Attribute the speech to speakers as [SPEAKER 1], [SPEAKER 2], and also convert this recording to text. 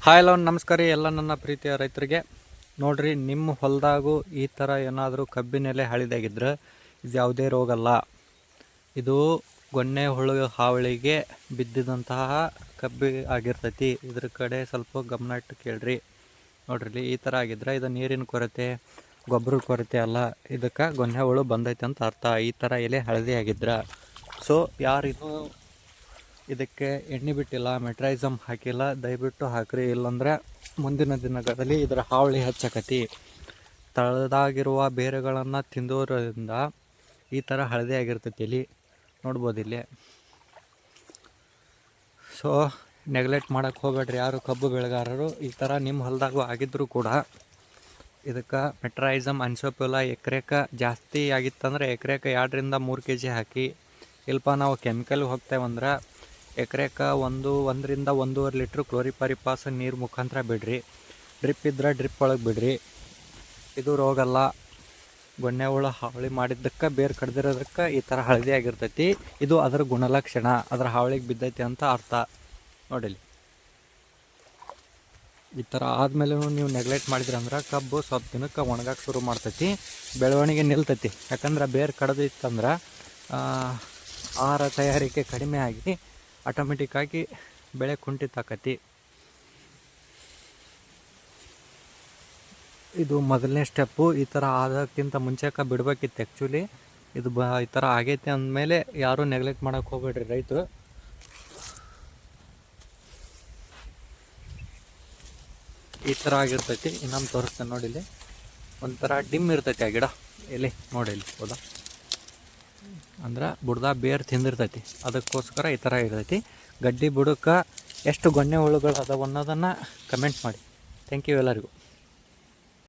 [SPEAKER 1] Hi hello ನಮಸ್ಕಾರ ಎಲ್ಲ ನನ್ನ ಪ್ರೀತಿಯ ರೈತರಿಗೆ. ನೋಡ್ರಿ, ನಿಮ್ಮ ಹೊಲದಾಗೂ ಈ ಥರ ಏನಾದರೂ ಕಬ್ಬಿನೆಲೆ ಹಳಿದಾಗಿದ್ರೆ ಇದು ಯಾವುದೇ ರೋಗ ಅಲ್ಲ. ಇದು ಗೊನ್ನೆ ಹುಳು ಹಾವಳಿಗೆ ಬಿದ್ದಿದಂತಹ ಕಬ್ಬಿ ಆಗಿರ್ತೈತಿ. ಇದ್ರ ಕಡೆ ಸ್ವಲ್ಪ ಗಮನ ಇಟ್ಟು ಕೇಳ್ರಿ. ನೋಡ್ರಿ, ಈ ಥರ ಆಗಿದ್ರೆ ಇದು ನೀರಿನ ಕೊರತೆ, ಗೊಬ್ಬರ ಕೊರತೆ ಅಲ್ಲ, ಇದಕ್ಕೆ ಗೊನ್ನೆ ಹುಳು ಬಂದೈತೆ ಅಂತ ಅರ್ಥ. ಈ ಥರ ಎಲೆ ಹಳದಿ ಆಗಿದ್ರ ಸೊ ಯಾರಿಗೂ ಇದಕ್ಕೆ ಎಣ್ಣೆ ಬಿಟ್ಟಿಲ್ಲ, ಮೆಟ್ರೈಸಮ್ ಹಾಕಿಲ್ಲ, ದಯವಿಟ್ಟು ಹಾಕ್ರಿ. ಇಲ್ಲಾಂದ್ರೆ ಮುಂದಿನ ದಿನಗಳಲ್ಲಿ ಇದರ ಹಾವಳಿ ಹೆಚ್ಚಾಕತಿ. ತಳದಾಗಿರುವ ಬೇರುಗಳನ್ನು ತಿಂದೋದ್ರಿಂದ ಈ ಥರ ಹಳದಿ ಆಗಿರ್ತೈತಿ ಇಲ್ಲಿ ನೋಡ್ಬೋದು ಇಲ್ಲಿ. ಸೊ ನೆಗ್ಲೆಕ್ಟ್ ಮಾಡೋಕ್ಕೆ ಹೋಗ್ಬೇಡ್ರಿ ಯಾರು ಕಬ್ಬು ಬೆಳೆಗಾರರು. ಈ ಥರ ನಿಮ್ಮ ಹೊಲದಾಗೂ ಆಗಿದ್ದರೂ ಕೂಡ ಇದಕ್ಕೆ ಮೆಟ್ರೈಸಮ್ ಅನ್ಸೋಪಿಲ್ಲ. ಎಕರೆಕ್ಕೆ ಜಾಸ್ತಿ ಆಗಿತ್ತಂದ್ರೆ ಎಕರೆಕ್ಕೆ 2 ರಿಂದ 3 kg ಹಾಕಿ. ಇಲ್ಪ ನಾವು ಕೆಮಿಕಲ್ ಹೋಗ್ತೇವಂದ್ರೆ ಎಕರೆಕ್ಕೆ 1 ರಿಂದ 1.5 ಲೀಟ್ರ್ ಕ್ಲೋರಿಪರಿಪಾಸ್ ನೀರು ಮುಖಾಂತರ ಬಿಡ್ರಿ. ಡ್ರಿಪ್ ಇದ್ರೆ ಡ್ರಿಪ್ ಒಳಗೆ ಬಿಡ್ರಿ. ಇದು ರೋಗಲ್ಲ. ಗೊನ್ನೆ ಹುಳು ಹಾವಳಿ ಮಾಡಿದ್ದಕ್ಕೆ, ಬೇರು ಕಡ್ದಿರೋದಕ್ಕೆ ಈ ಥರ ಹಳದಿ ಆಗಿರ್ತೈತಿ. ಇದು ಅದರ ಗುಣಲಕ್ಷಣ, ಅದರ ಹಾವಳಿಗೆ ಬಿದ್ದೈತಿ ಅಂತ ಅರ್ಥ. ನೋಡಿಲಿ, ಈ ಥರ ಆದಮೇಲೆ ನೀವು ನೆಗ್ಲೆಕ್ಟ್ ಮಾಡಿದ್ರಿ ಅಂದ್ರೆ ಕಬ್ಬು ಸ್ವಲ್ಪ ದಿನಕ್ಕೆ ಒಣಗಕ್ಕೆ ಶುರು ಮಾಡ್ತೈತಿ, ಬೆಳವಣಿಗೆ ನಿಲ್ತೈತಿ. ಯಾಕಂದ್ರೆ ಬೇರು ಕಡ್ದಿತ್ತಂದ್ರೆ ಆಹಾರ ತಯಾರಿಕೆ ಕಡಿಮೆ ಆಗಿ ಆಟೋಮೆಟಿಕ್ಕಾಗಿ ಬೆಳೆ ಕುಂಠಿತಾಕತಿ. ಇದು ಮೊದಲನೇ ಸ್ಟೆಪ್ಪು. ಈ ಥರ ಆಗೋಕ್ಕಿಂತ ಮುಂಚೆಕ್ಕೆ ಬಿಡ್ಬೇಕಿತ್ತು ಆ್ಯಕ್ಚುಲಿ. ಇದು ಈ ಥರ ಆಗೈತೆ ಅಂದಮೇಲೆ ಯಾರೂ ನೆಗ್ಲೆಕ್ಟ್ ಮಾಡೋಕ್ಕೆ ಹೋಗ್ಬೇಡ್ರಿ ರೈತರು. ಈ ಥರ ಆಗಿರ್ತೈತಿ. ಇನ್ನೊಂದು ತೋರಿಸ್ತೇನೆ ನೋಡಿಲಿ. ಒಂಥರ ಡಿಮ್ ಇರ್ತೈತಿ ಆ ಗಿಡ ಎಲೆ ನೋಡಿಲಿ, ಹೌದಾ? ಅಂದ್ರೆ ಬುಡ್ದ ಬೇರು ತಿಂದಿರ್ತೈತಿ, ಅದಕ್ಕೋಸ್ಕರ ಈ ಥರ ಇರ್ತೈತಿ. ಗಡ್ಡಿ ಬುಡಕ್ಕೆ ಎಷ್ಟು ಗೊನ್ನೆ ಹುಳುಗಳು ಅದಾವ ಅನ್ನೋದನ್ನು ಕಮೆಂಟ್ ಮಾಡಿ. ಥ್ಯಾಂಕ್ ಯು ಎಲ್ಲರಿಗೂ.